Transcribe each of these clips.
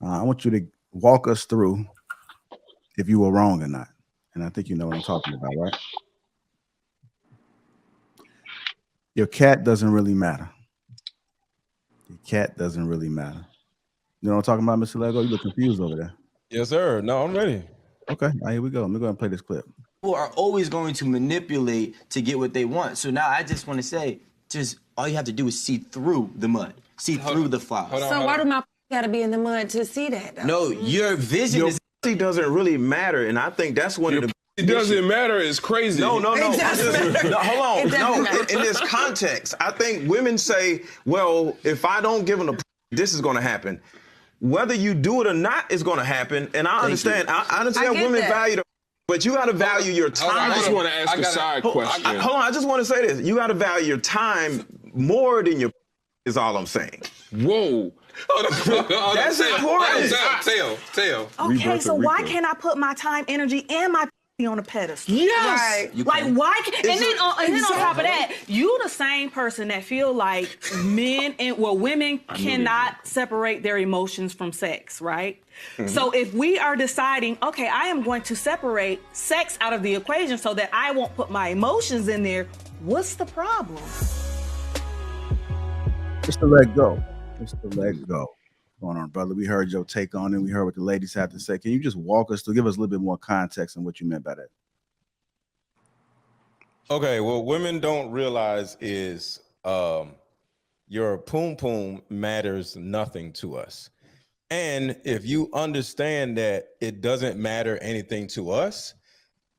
I want you to walk us through if you were wrong or not. And I think you know what I'm talking about, right? Your cat doesn't really matter. Your cat doesn't really matter. You know what I'm talking about, Mr. Lego? You look confused over there. Yes, sir. No, I'm ready. Okay, here we go. Let me go and play this clip. People are always going to manipulate to get what they want. So now I just want to say, just all you have to do is see through the mud, see through the flaws. So why do my gotta be in the mud to see that, though? No, your vision doesn't really matter, and I think that's one of the. It doesn't matter. It's crazy. No. Hold on. In this context, I think women say, "Well, if I don't give them this is going to happen. Whether you do it or not, it's going to happen." And I understand. I understand women value but you got to value your time. I just want to ask a side question. Hold on. I just want to say this. You got to value your time more than your is all I'm saying. Whoa. That's important. Tell. Okay, so why can't I put my time, energy, and my on a pedestal? Yes. Right. Like, why can't, and then on top of that, you the same person that feel like women cannot separate their emotions from sex, right? Mm-hmm. So if we are deciding, okay, I am going to separate sex out of the equation so that I won't put my emotions in there, what's the problem? Just to let go. What's going on, brother? We heard your take on it. We heard what the ladies have to say. Can you just walk us through, give us a little bit more context on what you meant by that? Okay, what women don't realize is your poom matters nothing to us. And if you understand that it doesn't matter anything to us,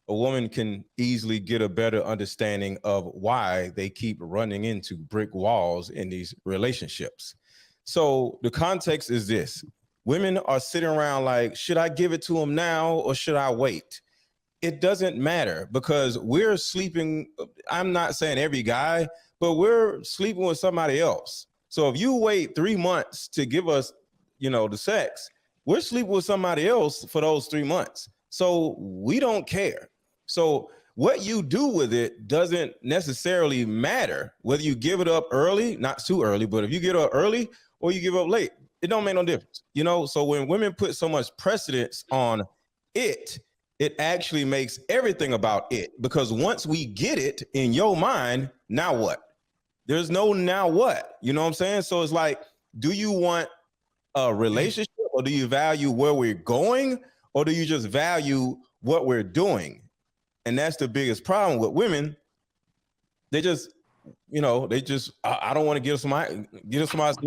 a woman can easily get a better understanding of why they keep running into brick walls in these relationships. So the context is this: women are sitting around like, should I give it to him now or should I wait? It doesn't matter because we're sleeping. I'm not saying every guy, but we're sleeping with somebody else. So if you wait 3 months to give us, the sex, we're sleeping with somebody else for those 3 months. So we don't care. So what you do with it doesn't necessarily matter whether you give it up early, not too early, but if you get up early or you give up late, it don't make no difference. So when women put so much precedence on it actually makes everything about it, because once we get it in your mind, now what? There's no now what, you know what I'm saying? So it's like, do you want a relationship or do you value where we're going or do you just value what we're doing? And that's the biggest problem with women. They just, I don't want to give somebody some ass.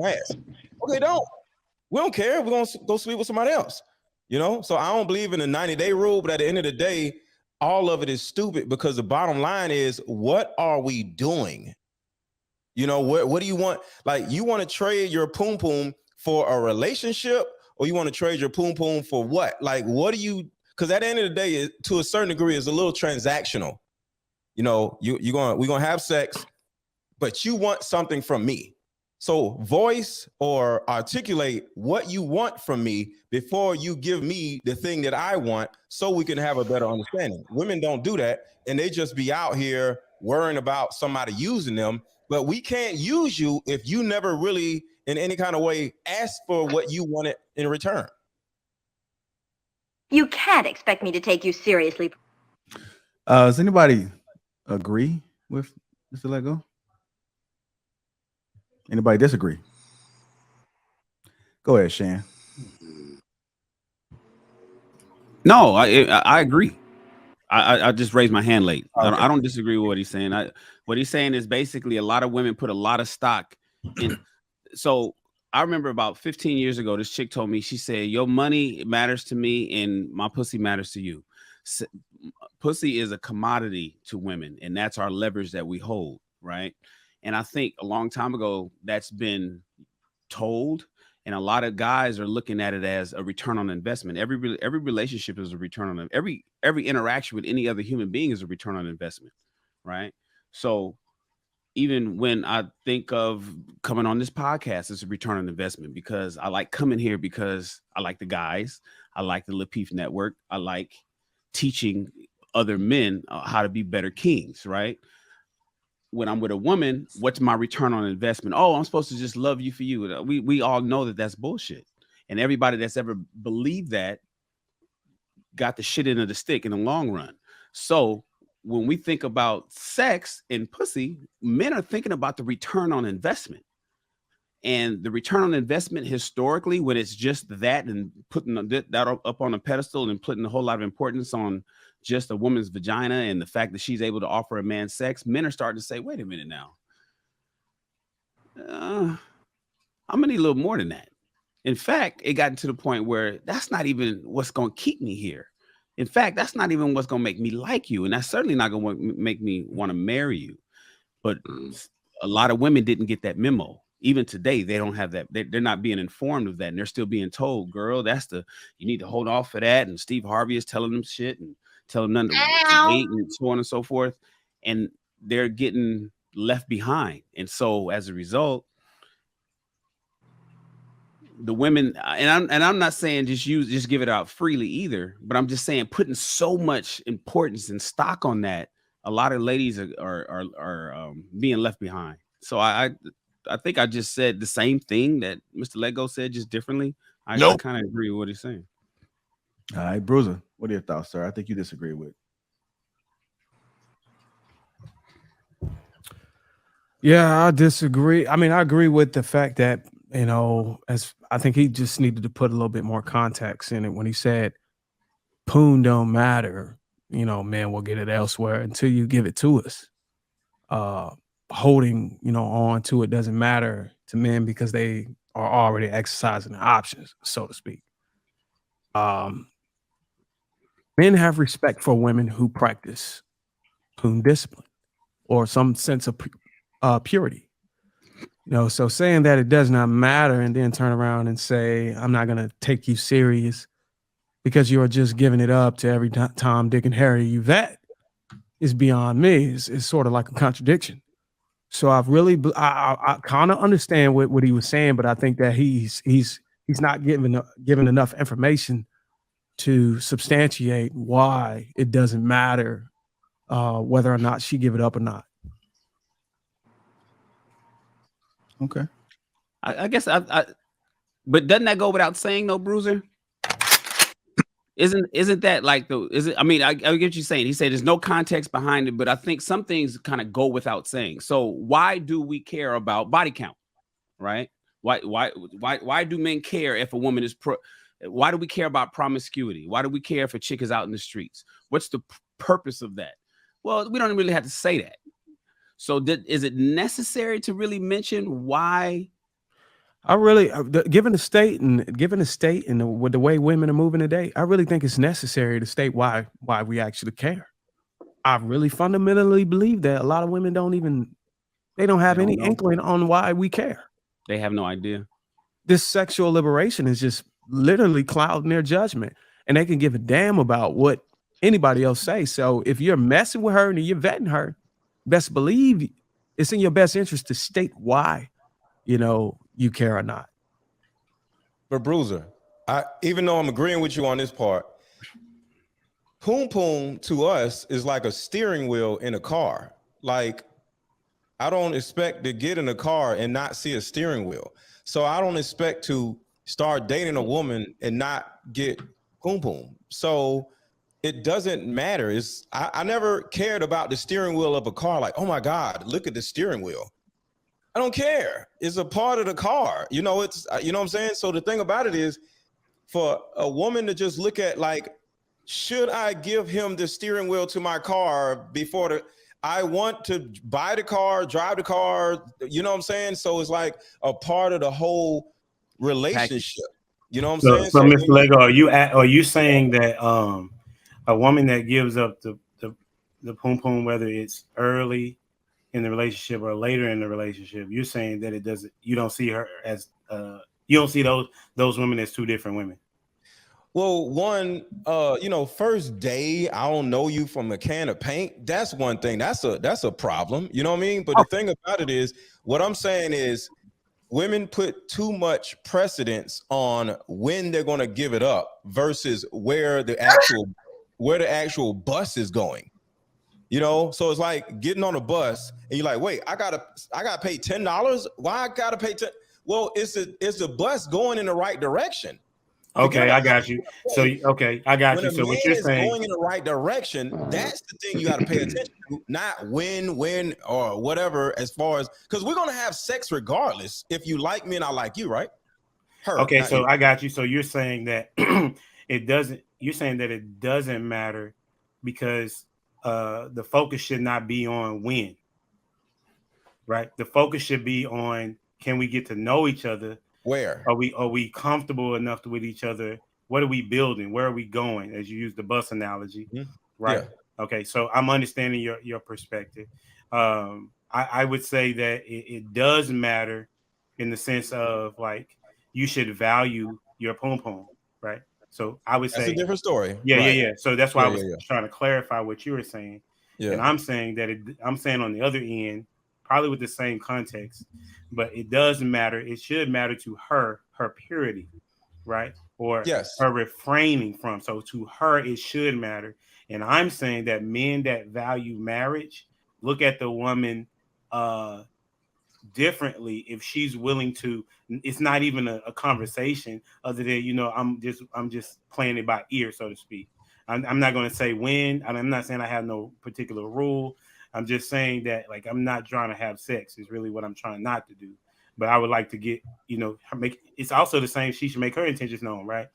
Okay, don't. We don't care. We're going to go sleep with somebody else. So I don't believe in the 90-day rule, but at the end of the day, all of it is stupid because the bottom line is, what are we doing? What do you want? Like, you want to trade your poom for a relationship or you want to trade your poom for what? Like, what do you, because at the end of the day, to a certain degree, it's a little transactional. We're going to have sex, but you want something from me. So voice or articulate what you want from me before you give me the thing that I want so we can have a better understanding. Women don't do that, and they just be out here worrying about somebody using them. But we can't use you if you never really, in any kind of way, ask for what you wanted in return. You can't expect me to take you seriously. Does anybody agree with Mr. Lego? Anybody disagree? Go ahead, Shan. No, I agree. I just raised my hand late. Okay. I don't disagree with what he's saying. What he's saying is basically a lot of women put a lot of stock in. So I remember about 15 years ago, this chick told me, she said, your money matters to me and my pussy matters to you. Pussy is a commodity to women, and that's our leverage that we hold, right? And I think a long time ago that's been told, and a lot of guys are looking at it as a return on investment. Every relationship is a return on every interaction with any other human being is a return on investment, right? So even when I think of coming on this podcast, it's a return on investment because I like coming here because I like the guys, I like the Lapeef Network, I like teaching other men how to be better kings, right? When I'm with a woman, what's my return on investment? Oh, I'm supposed to just love you for you. We all know that that's bullshit. And everybody that's ever believed that got the shit end of the stick in the long run. So when we think about sex and pussy, men are thinking about the return on investment. And the return on investment historically, when it's just that and putting that up on a pedestal and putting a whole lot of importance on just a woman's vagina and the fact that she's able to offer a man sex, men are starting to say, wait a minute now. I'm gonna need a little more than that. In fact, it got to the point where that's not even what's going to keep me here. In fact, that's not even what's going to make me like you. And that's certainly not going to make me want to marry you. But a lot of women didn't get that memo. Even today, they don't have that. They're not being informed of that. And they're still being told, girl, you need to hold off for that. And Steve Harvey is telling them shit and telling them to wait and so on and so forth. And they're getting left behind. And so as a result, the women, and I'm not saying just give it out freely either, but I'm just saying putting so much importance and stock on that, a lot of ladies are being left behind. So I think I just said the same thing that Mr. Lego said, just differently. I kind of agree with what he's saying. All right, Bruiser, what are your thoughts, sir? I think you disagree with. Yeah, I disagree. I mean, I agree with the fact that, you know, as I think he just needed to put a little bit more context in it when he said, poon don't matter, you know, man, we'll get it elsewhere until you give it to us. Holding, you know, on to it doesn't matter to men because they are already exercising the options, so to speak. Men have respect for women who practice poon discipline or some sense of purity. You know, so saying that it does not matter and then turn around and say, I'm not going to take you serious because you're just giving it up to every Tom, Dick, and Harry you vet is beyond me. It's sort of like a contradiction. So I kind of understand what he was saying, but I think that he's not given enough information to substantiate why it doesn't matter whether or not she give it up or not. Okay. I guess but doesn't that go without saying though, Bruiser? Isn't that like I mean, I get what you're saying. He said there's no context behind it, but I think some things kind of go without saying. So why do we care about body count? Right? Why do men care if a woman is why do we care about promiscuity? Why do we care if a chick is out in the streets? What's the purpose of that? Well, we don't really have to say that. So is it necessary to really mention why? I really, given the state and with the way women are moving today, I really think it's necessary to state why we actually care. I really fundamentally believe that a lot of women don't have any inkling on why we care. They have no idea. This sexual liberation is just literally clouding their judgment, and they can give a damn about what anybody else say. So if you're messing with her and you're vetting her, best believe it's in your best interest to state why, you know, you care or not. But Bruiser, even though I'm agreeing with you on this part, poom poom to us is like a steering wheel in a car. Like, I don't expect to get in a car and not see a steering wheel. So I don't expect to start dating a woman and not get poom poom. So it doesn't matter. I never cared about the steering wheel of a car. Like, oh my God, look at the steering wheel. I don't care. It's a part of the car. You know, you know what I'm saying? So the thing about it is, for a woman to just look at like, should I give him the steering wheel to my car before I want to buy the car, drive the car, you know what I'm saying? So it's like a part of the whole relationship. You know what I'm saying? So Mr. Lego, are you saying that a woman that gives up the poom poom, whether it's early in the relationship or later in the relationship, you're saying that you don't see her as you don't see those women as two different women? Well, one, you know, first day, I don't know you from a can of paint. That's one thing. That's a problem. You know what I mean? But the thing about it is, what I'm saying is, women put too much precedence on when they're going to give it up versus where the actual bus is going. You know, so it's like getting on a bus and you're like, wait, I gotta pay $10. Why I gotta pay $10? Well, it's a bus going in the right direction. Okay, I got you. So okay, I got you. So what you're saying going in the right direction, that's the thing you got to pay attention to, not when, or whatever, as far as, because we're gonna have sex regardless. If you like me and I like you, right? Okay, so I got you. So you're saying that it doesn't. You're saying that it doesn't matter because the focus should not be on when, right? The focus should be on, can we get to know each other? Where are we comfortable enough with each other? What are we building? Where are we going? As you use the bus analogy, right? Yeah. Okay, so I'm understanding your perspective. I would say that it does matter in the sense of like you should value your pom pom, right? So I would say that's a different story. Yeah. So that's why I was trying to clarify what you were saying. Yeah. And I'm saying that I'm saying on the other end, probably with the same context, but it does matter. It should matter to her purity, right? Or her refraining from. So to her, it should matter. And I'm saying that men that value marriage look at the woman differently if she's willing to. It's not even a conversation other than, I'm just playing it by ear, so to speak. I'm not going to say when. I'm not saying I have no particular rule. I'm just saying that, like, I'm not trying to have sex is really what I'm trying not to do. But I would like to get, it's also the same. She should make her intentions known, right?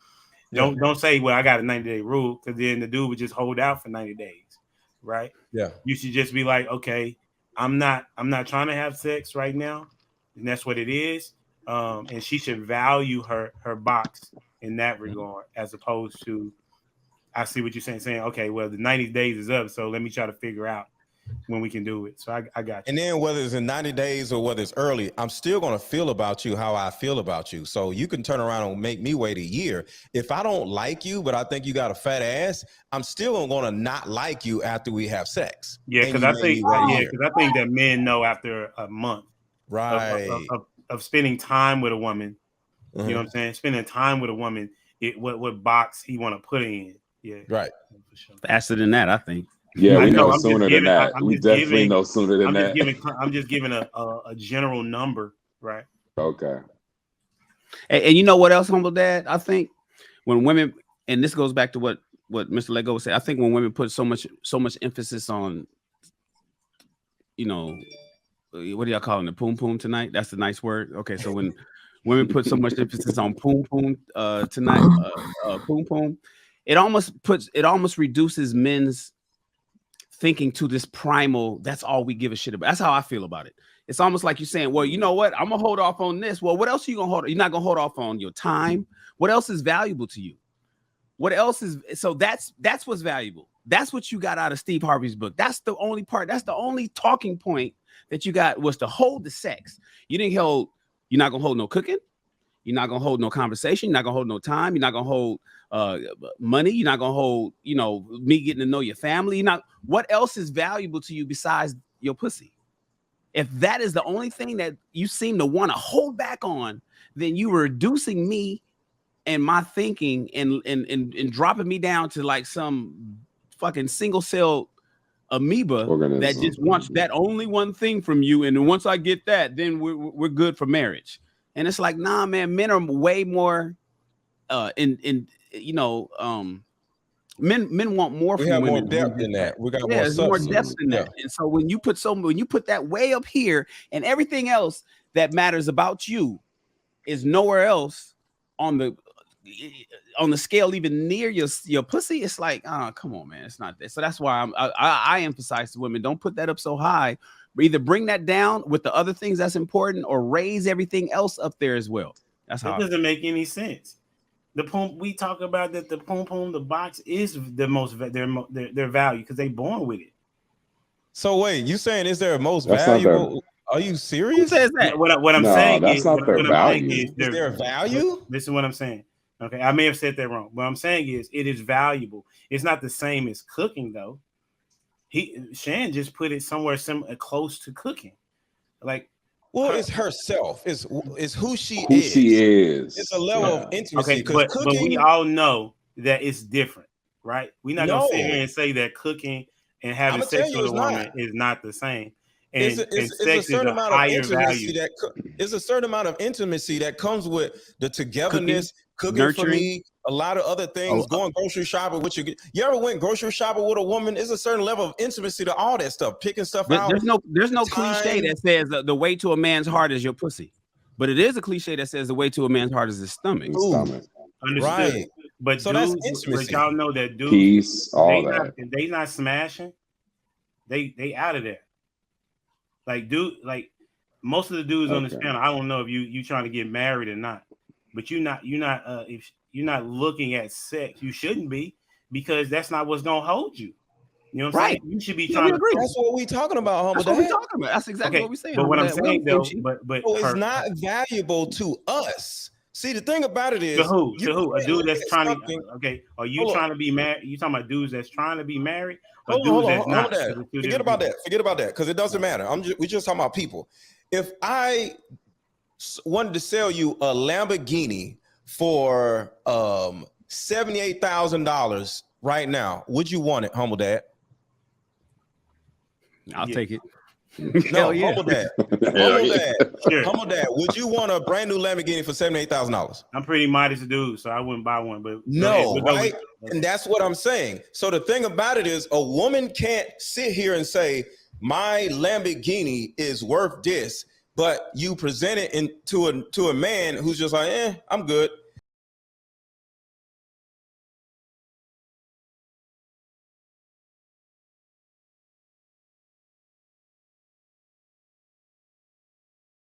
Yeah. Don't say, well, I got a 90-day rule, because then the dude would just hold out for 90 days, right? Yeah. You should just be like, okay, I'm not trying to have sex right now, and that's what it is. And she should value her box in that regard, as opposed to, I see what you're saying, okay, well, the 90 days is up, so let me try to figure out when we can do it. So I got you. And then whether it's in 90 days or whether it's early, I'm still going to feel about you how I feel about you. So you can turn around and make me wait a year. If I don't like you, but I think you got a fat ass, I'm still going to not like you after we have sex. Yeah, because I think that men know after a month, right, of spending time with a woman. You know what I'm saying? Spending time with a woman, what box he want to put in. Yeah, right. Faster than that, I think. Yeah, we know sooner than that. We definitely know sooner than that. I'm just giving a general number, right? Okay. And you know what else, Humble Dad? I think when women, and this goes back to what Mr. Lego said, I think when women put so much emphasis on, what do y'all call it, the poom poom tonight? That's a nice word. Okay, so when women put so much emphasis on poom poom tonight, poom poom, it almost reduces men's thinking to this primal, that's all we give a shit about. That's how I feel about it. It's almost like you're saying, well, you know what? I'm gonna hold off on this. Well, what else are you gonna hold? You're not gonna hold off on your time. What else is valuable to you? What else is so that's what's valuable. That's what you got out of Steve Harvey's book. That's the only part, that's the only talking point that you got, was to hold the sex. You're not gonna hold no cooking, you're not gonna hold no conversation, you're not gonna hold no time, you're not gonna hold money, you're not gonna hold, me getting to know your family. What else is valuable to you besides your pussy? If that is the only thing that you seem to want to hold back on, then you were reducing me and my thinking and dropping me down to like some fucking single cell amoeba that just wants that only one thing from you. And then once I get that, then we're good for marriage. And it's like, nah, man, men are way more men want more from women. We have more depth than that. We got more depth than that. And so when you put that way up here, and everything else that matters about you is nowhere else on the scale, even near your pussy, it's like, come on, man, it's not that. So that's why I emphasize to women, don't put that up so high. Either bring that down with the other things that's important, or raise everything else up there as well. That's how it doesn't make any sense. The poom, we talk about that the poom poom, the box is the most their value because they born with it. So wait, you saying is there a most valuable? Are you serious? Who says that? What I'm saying that's is, not their value. Is there a value? This is what I'm saying. Okay, I may have said that wrong. What I'm saying is it is valuable. It's not the same as cooking though. Shan just put it somewhere close to cooking, like. Well, it's herself. It's who she is. It's a level of intimacy. Okay, but we all know that it's different, right? We're not gonna sit here and say that cooking and having sex with a woman is not the same. It's a certain amount of intimacy that comes with the togetherness, cooking for me, a lot of other things, going grocery shopping with you. You ever went grocery shopping with a woman? There's a certain level of intimacy to all that stuff, picking stuff out. There's no cliche that says the way to a man's heart is your pussy, but it is a cliche that says the way to a man's heart is his stomach. Understood. Right. But so dudes, that's intimacy. but y'all know that dudes, peace, all that. They not smashing. They out of there. Like most of the dudes on this panel, I don't know if you trying to get married or not, but you're not if you're not looking at sex, you shouldn't be, because that's not what's gonna hold you. You know what I'm saying? You should be trying to. That's what we talking about, humble. That's what we talking about. That's exactly what we saying. But what I'm saying though, but it's not valuable to us. See, the thing about it is, to who? A dude that's trying to. Okay, are you trying to be married? You talking about dudes that's trying to be married? Hold on. Forget about that, because it doesn't matter. We just talking about people. If I wanted to sell you a Lamborghini for $78,000 right now, would you want it, humble dad? I'll take it. No, humble dad. Humble dad. Would you want a brand new Lamborghini for $78,000? I'm pretty modest dude, so I wouldn't buy one. But no, right? And that's what I'm saying. So the thing about it is, a woman can't sit here and say my Lamborghini is worth this, but you present it to a man who's just like, I'm good.